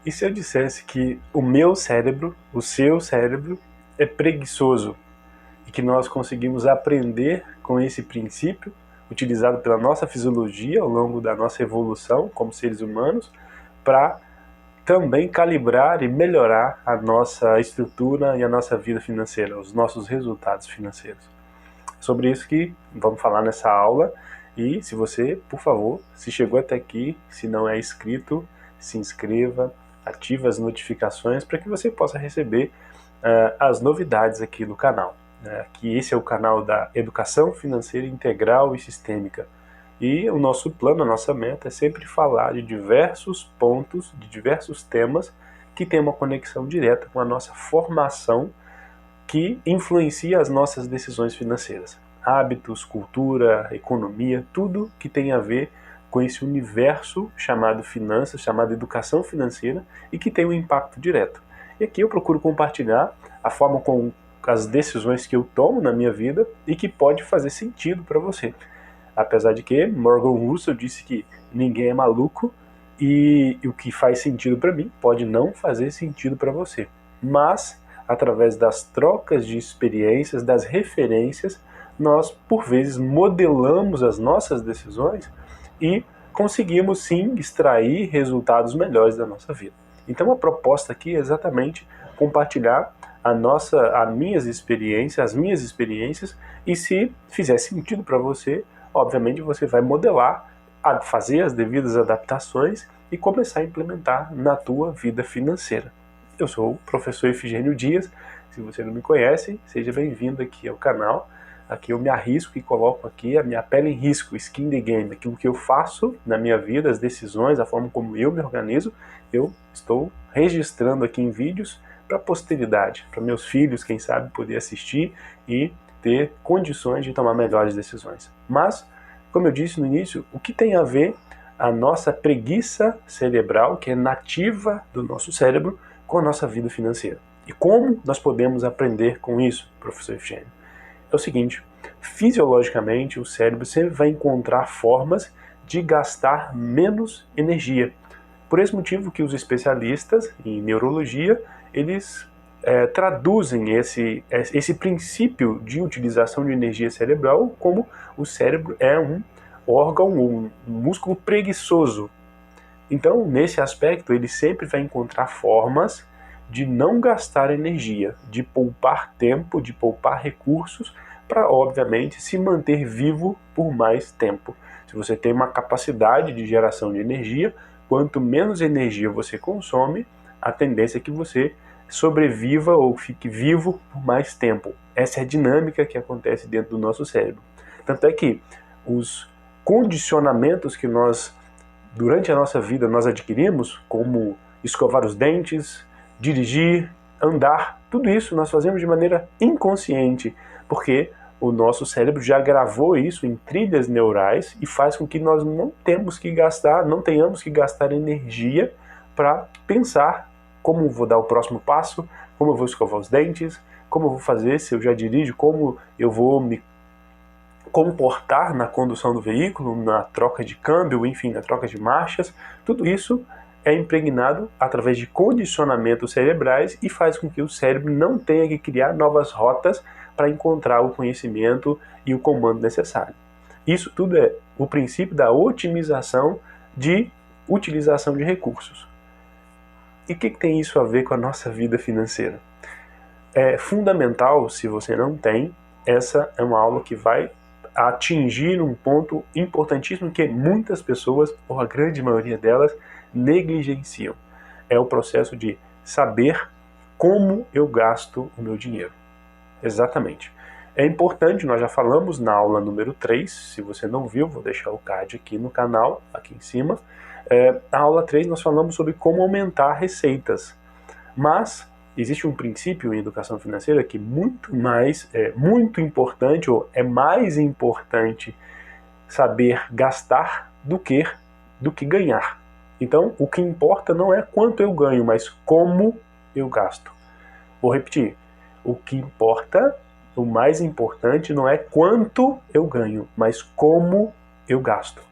E se eu dissesse que o meu cérebro, o seu cérebro, é preguiçoso e que nós conseguimos aprender com esse princípio, utilizado pela nossa fisiologia ao longo da nossa evolução como seres humanos, para também calibrar e melhorar a nossa estrutura e a nossa vida financeira, os nossos resultados financeiros. É sobre isso que vamos falar nessa aula. E se você, por favor, se chegou até aqui, se não é inscrito, se inscreva, ative as notificações para que você possa receber as novidades aqui no canal. Que esse é o canal da Educação Financeira Integral e Sistêmica. E o nosso plano, a nossa meta é sempre falar de diversos pontos, de diversos temas que têm uma conexão direta com a nossa formação, que influencia as nossas decisões financeiras. Hábitos, cultura, economia, tudo que tem a ver com esse universo chamado finanças, chamado educação financeira, e que tem um impacto direto. E aqui eu procuro compartilhar a forma com as decisões que eu tomo na minha vida e que pode fazer sentido para você. Apesar de que Morgan Housel disse que ninguém é maluco e o que faz sentido para mim pode não fazer sentido para você. Mas, através das trocas de experiências, das referências, nós, por vezes, modelamos as nossas decisões e conseguimos, sim, extrair resultados melhores da nossa vida. Então, a proposta aqui é exatamente compartilhar as minhas experiências, e se fizer sentido para você, obviamente você vai modelar, fazer as devidas adaptações e começar a implementar na tua vida financeira. Eu sou o professor Efigênio Dias. Se você não me conhece, seja bem-vindo aqui ao canal. Aqui eu me arrisco e coloco aqui a minha pele em risco, skin the game. Aquilo que eu faço na minha vida, as decisões, a forma como eu me organizo, eu estou registrando aqui em vídeos para a posteridade, para meus filhos, quem sabe, poder assistir e ter condições de tomar melhores decisões. Mas, como eu disse no início, o que tem a ver a nossa preguiça cerebral, que é nativa do nosso cérebro, com a nossa vida financeira? E como nós podemos aprender com isso, professor Efigênio? É o seguinte, fisiologicamente o cérebro sempre vai encontrar formas de gastar menos energia. Por esse motivo que os especialistas em neurologia, eles traduzem esse princípio de utilização de energia cerebral como o cérebro é um órgão, um músculo preguiçoso. Então, nesse aspecto, ele sempre vai encontrar formas de não gastar energia, de poupar tempo, de poupar recursos, para, obviamente, se manter vivo por mais tempo. Se você tem uma capacidade de geração de energia, quanto menos energia você consome, a tendência é que você sobreviva ou fique vivo por mais tempo. Essa é a dinâmica que acontece dentro do nosso cérebro. Tanto é que os condicionamentos que nós, durante a nossa vida, nós adquirimos, como escovar os dentes, dirigir, andar, tudo isso nós fazemos de maneira inconsciente, porque o nosso cérebro já gravou isso em trilhas neurais e faz com que nós não tenhamos que gastar energia para pensar como eu vou dar o próximo passo, como eu vou escovar os dentes, como eu vou fazer se eu já dirijo, como eu vou me comportar na condução do veículo, na troca de câmbio, enfim, na troca de marchas. Tudo isso é impregnado através de condicionamentos cerebrais e faz com que o cérebro não tenha que criar novas rotas para encontrar o conhecimento e o comando necessário. Isso tudo é o princípio da otimização de utilização de recursos. E o que tem isso a ver com a nossa vida financeira? É fundamental, se você não tem, essa é uma aula que vai atingir um ponto importantíssimo que muitas pessoas, ou a grande maioria delas, negligenciam. É o processo de saber como eu gasto o meu dinheiro. Exatamente. É importante, nós já falamos na aula número 3, se você não viu, vou deixar o card aqui no canal, aqui em cima. Na aula 3 nós falamos sobre como aumentar receitas. Mas existe um princípio em educação financeira que muito importante, ou é mais importante saber gastar do que ganhar. Então, o que importa não é quanto eu ganho, mas como eu gasto. Vou repetir. O que importa, o mais importante, não é quanto eu ganho, mas como eu gasto.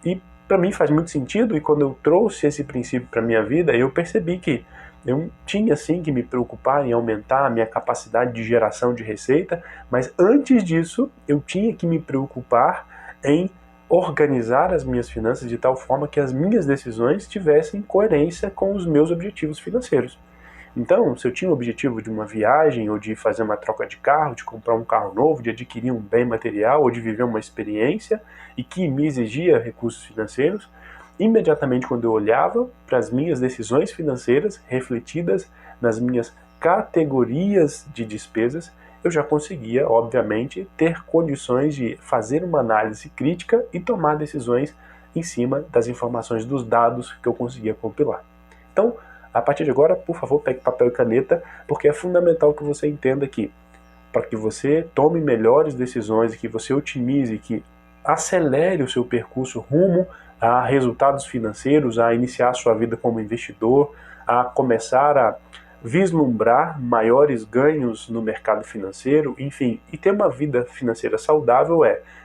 E para mim faz muito sentido, e quando eu trouxe esse princípio para minha vida, eu percebi que eu tinha sim que me preocupar em aumentar a minha capacidade de geração de receita, mas antes disso eu tinha que me preocupar em organizar as minhas finanças de tal forma que as minhas decisões tivessem coerência com os meus objetivos financeiros. Então, se eu tinha o objetivo de uma viagem, ou de fazer uma troca de carro, de comprar um carro novo, de adquirir um bem material, ou de viver uma experiência e que me exigia recursos financeiros, imediatamente quando eu olhava para as minhas decisões financeiras refletidas nas minhas categorias de despesas, eu já conseguia, obviamente, ter condições de fazer uma análise crítica e tomar decisões em cima das informações dos dados que eu conseguia compilar. Então, a partir de agora, por favor, pegue papel e caneta, porque é fundamental que você entenda que, para que você tome melhores decisões, que você otimize, que acelere o seu percurso rumo a resultados financeiros, a iniciar a sua vida como investidor, a começar a vislumbrar maiores ganhos no mercado financeiro, enfim, e ter uma vida financeira saudável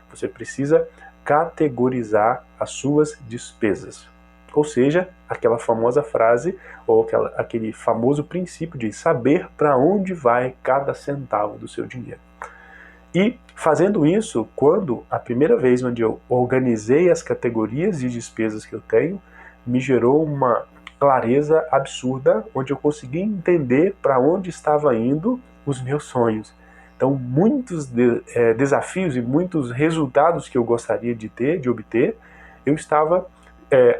você precisa categorizar as suas despesas. Ou seja, aquela famosa frase, ou aquele famoso princípio de saber para onde vai cada centavo do seu dinheiro. E fazendo isso, quando a primeira vez onde eu organizei as categorias de despesas que eu tenho, me gerou uma clareza absurda, onde eu consegui entender para onde estava indo os meus sonhos. Então, muitos desafios e muitos resultados que eu gostaria de obter, eu estava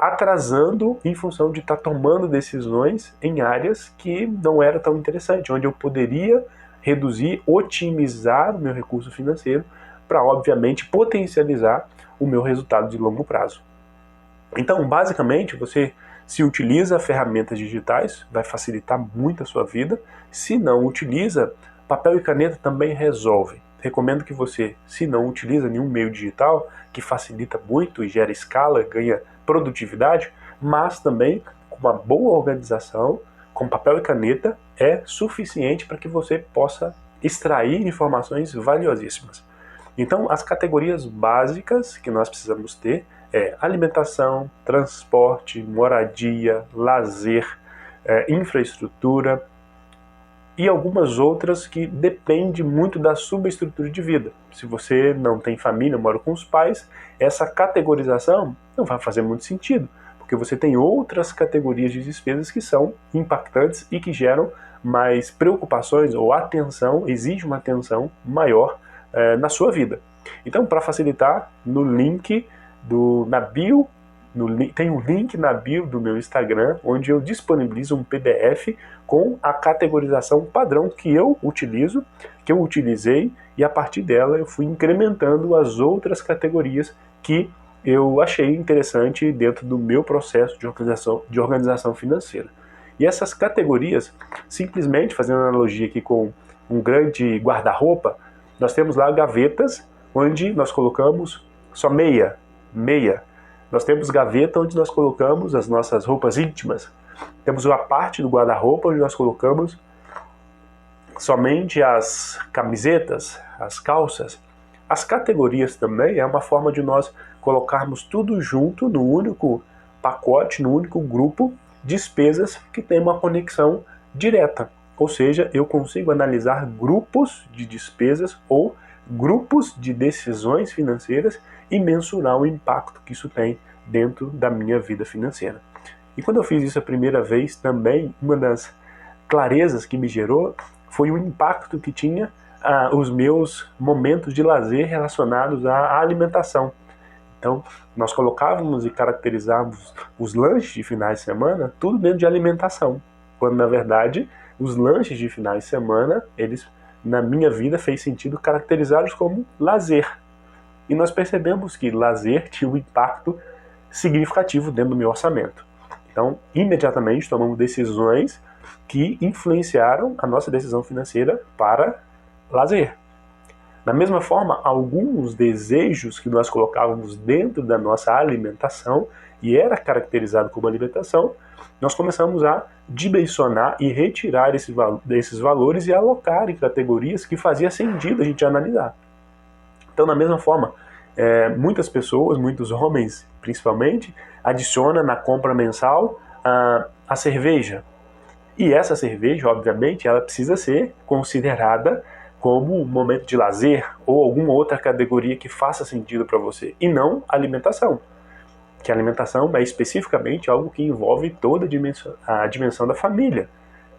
atrasando em função de estar tomando decisões em áreas que não era tão interessante, onde eu poderia reduzir, otimizar o meu recurso financeiro para, obviamente, potencializar o meu resultado de longo prazo. Então, basicamente, você se utiliza ferramentas digitais, vai facilitar muito a sua vida. Se não utiliza, papel e caneta também resolve. Recomendo que você, se não utiliza nenhum meio digital, que facilita muito e gera escala, ganha produtividade, mas também com uma boa organização, com papel e caneta, é suficiente para que você possa extrair informações valiosíssimas. Então, as categorias básicas que nós precisamos ter é alimentação, transporte, moradia, lazer, infraestrutura e algumas outras que dependem muito da subestrutura de vida. Se você não tem família, mora com os pais, essa categorização não vai fazer muito sentido, porque você tem outras categorias de despesas que são impactantes e que geram mais preocupações ou atenção, exige uma atenção maior na sua vida. Então, para facilitar, no link na bio, tem um link na bio do meu Instagram, onde eu disponibilizo um PDF com a categorização padrão que eu utilizo, que eu utilizei, e a partir dela eu fui incrementando as outras categorias que eu achei interessante dentro do meu processo de organização financeira. E essas categorias, simplesmente fazendo analogia aqui com um grande guarda-roupa, nós temos lá gavetas onde nós colocamos só meia. Nós temos gaveta onde nós colocamos as nossas roupas íntimas. Temos uma parte do guarda-roupa onde nós colocamos somente as camisetas, as calças. As categorias também é uma forma de nós colocarmos tudo junto no único pacote, no único grupo, despesas que tem uma conexão direta. Ou seja, eu consigo analisar grupos de despesas ou grupos de decisões financeiras e mensurar o impacto que isso tem dentro da minha vida financeira. E quando eu fiz isso a primeira vez também, uma das clarezas que me gerou foi o impacto que tinha os meus momentos de lazer relacionados à alimentação. Então, nós colocávamos e caracterizávamos os lanches de finais de semana tudo dentro de alimentação, quando na verdade os lanches de finais de semana, eles na minha vida fez sentido caracterizá-los como lazer. E nós percebemos que lazer tinha um impacto significativo dentro do meu orçamento. Então, imediatamente tomamos decisões que influenciaram a nossa decisão financeira para lazer. Da mesma forma, alguns desejos que nós colocávamos dentro da nossa alimentação, e era caracterizado como alimentação, nós começamos a dimensionar e retirar esses valores e alocar em categorias que fazia sentido a gente analisar. Então, da mesma forma, muitas pessoas, muitos homens, principalmente, adiciona na compra mensal a cerveja. E essa cerveja, obviamente, ela precisa ser considerada como um momento de lazer ou alguma outra categoria que faça sentido para você, e não alimentação. Que a alimentação é especificamente algo que envolve toda a dimensão da família.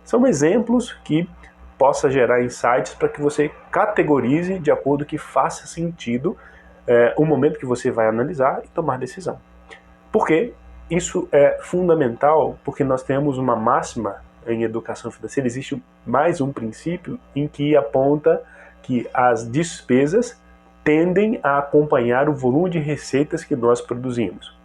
São exemplos que possa gerar insights para que você categorize de acordo com que faça sentido o momento que você vai analisar e tomar decisão. Porque isso é fundamental, porque nós temos uma máxima em educação financeira, existe mais um princípio em que aponta que as despesas tendem a acompanhar o volume de receitas que nós produzimos.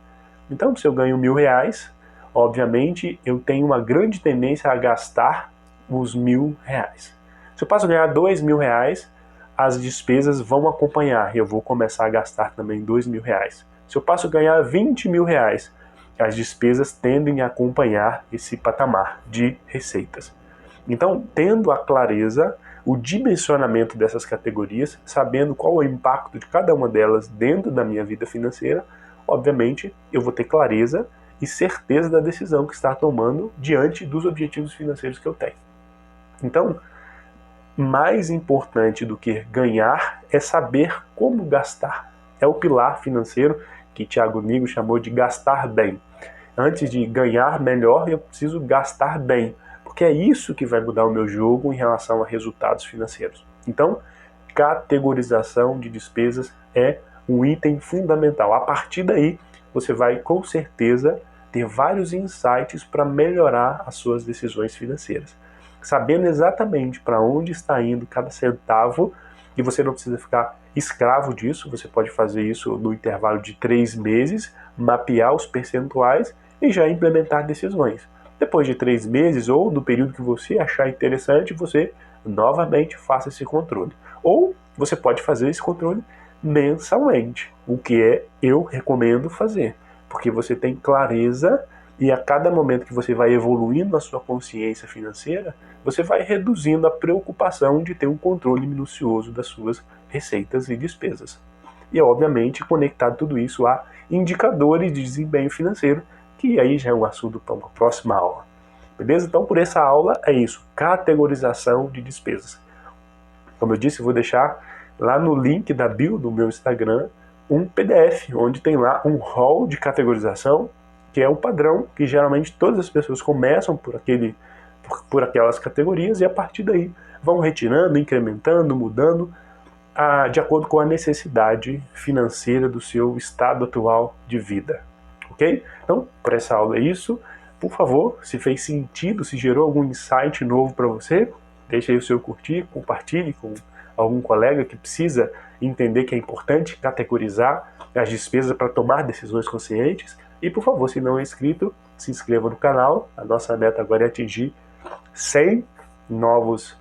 Então, se eu ganho R$1.000, obviamente eu tenho uma grande tendência a gastar os R$1.000. Se eu passo a ganhar R$2.000, as despesas vão acompanhar e eu vou começar a gastar também R$2.000. Se eu passo a ganhar R$20.000, as despesas tendem a acompanhar esse patamar de receitas. Então, tendo a clareza, o dimensionamento dessas categorias, sabendo qual é o impacto de cada uma delas dentro da minha vida financeira, obviamente eu vou ter clareza e certeza da decisão que está tomando diante dos objetivos financeiros que eu tenho. Então, mais importante do que ganhar é saber como gastar. É o pilar financeiro que Thiago Nigo chamou de gastar bem. Antes de ganhar melhor, eu preciso gastar bem, porque é isso que vai mudar o meu jogo em relação a resultados financeiros. Então, categorização de despesas é um item fundamental. A partir daí, você vai com certeza ter vários insights para melhorar as suas decisões financeiras. Sabendo exatamente para onde está indo cada centavo, e você não precisa ficar escravo disso, você pode fazer isso no intervalo de 3 meses, mapear os percentuais e já implementar decisões. Depois de 3 meses ou do período que você achar interessante, você novamente faça esse controle. Ou você pode fazer esse controle mensalmente, o que eu recomendo fazer, porque você tem clareza e a cada momento que você vai evoluindo a sua consciência financeira, você vai reduzindo a preocupação de ter um controle minucioso das suas receitas e despesas. E, obviamente, conectar tudo isso a indicadores de desempenho financeiro, que aí já é um assunto para uma próxima aula. Beleza? Então, por essa aula é isso, categorização de despesas. Como eu disse, eu vou deixar lá no link da bio do meu Instagram um PDF, onde tem lá um rol de categorização, que é um padrão que geralmente todas as pessoas começam por aquelas categorias e a partir daí vão retirando, incrementando, mudando de acordo com a necessidade financeira do seu estado atual de vida. Ok? Então, por essa aula é isso. Por favor, se fez sentido, se gerou algum insight novo para você, deixe aí o seu curtir, compartilhe com algum colega que precisa entender que é importante categorizar as despesas para tomar decisões conscientes. E, por favor, se não é inscrito, se inscreva no canal. A nossa meta agora é atingir 100 novos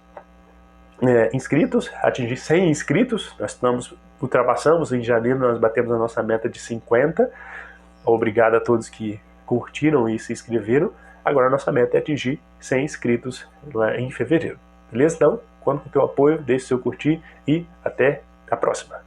inscritos, atingir 100 inscritos. Nós ultrapassamos em janeiro, nós batemos a nossa meta de 50. Obrigado a todos que curtiram e se inscreveram. Agora a nossa meta é atingir 100 inscritos lá em fevereiro. Beleza? Então, conto com o teu apoio, deixe seu curtir e até a próxima.